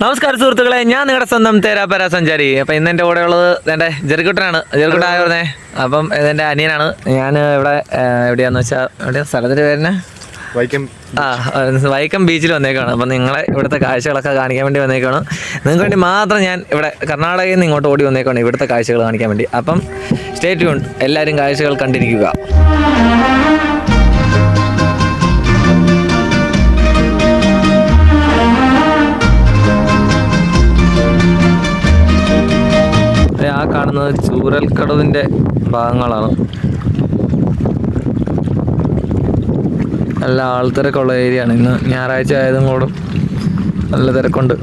നമസ്കാരം സുഹൃത്തുക്കളെ, ഞാൻ നിങ്ങളുടെ സ്വന്തം തേരാപര സഞ്ചാരി. അപ്പം ഇന്ന് എൻ്റെ കൂടെ ഉള്ളത് എൻ്റെ ജെറിക്കുട്ടനാണ്. ജെറിക്കുട്ടൻ ആയിരുന്നേ. അപ്പം ഇതെൻ്റെ അനിയനാണ്. ഞാൻ ഇവിടെ എവിടെയാന്ന് വെച്ചാൽ എവിടെയാ സ്ഥലത്തിൻ്റെ പേരിന് വൈക്കം ബീച്ചിൽ വന്നേക്കാണ്. അപ്പം നിങ്ങളെ ഇവിടുത്തെ കാഴ്ചകളൊക്കെ കാണിക്കാൻ വേണ്ടി വന്നേക്കാണ്. നിങ്ങൾക്ക് വേണ്ടി മാത്രം ഞാൻ ഇവിടെ കർണാടകയിൽ നിന്ന് ഇങ്ങോട്ട് ഓടി വന്നേക്കാണ് ഇവിടുത്തെ കാഴ്ചകൾ കാണിക്കാൻ വേണ്ടി. അപ്പം സ്റ്റേ ട്യൂൺഡ്, എല്ലാവരും കാഴ്ചകൾ കണ്ടിരിക്കുക. ആ കാണുന്നത് ചൂരൽക്കടവിൻ്റെ ഭാഗങ്ങളാണ്. നല്ല ആൾത്തിരക്കുള്ള ഏരിയയാണ്. ഇന്ന് ഞായറാഴ്ച ആയതും കൂടെ നല്ല തിരക്കുണ്ട്.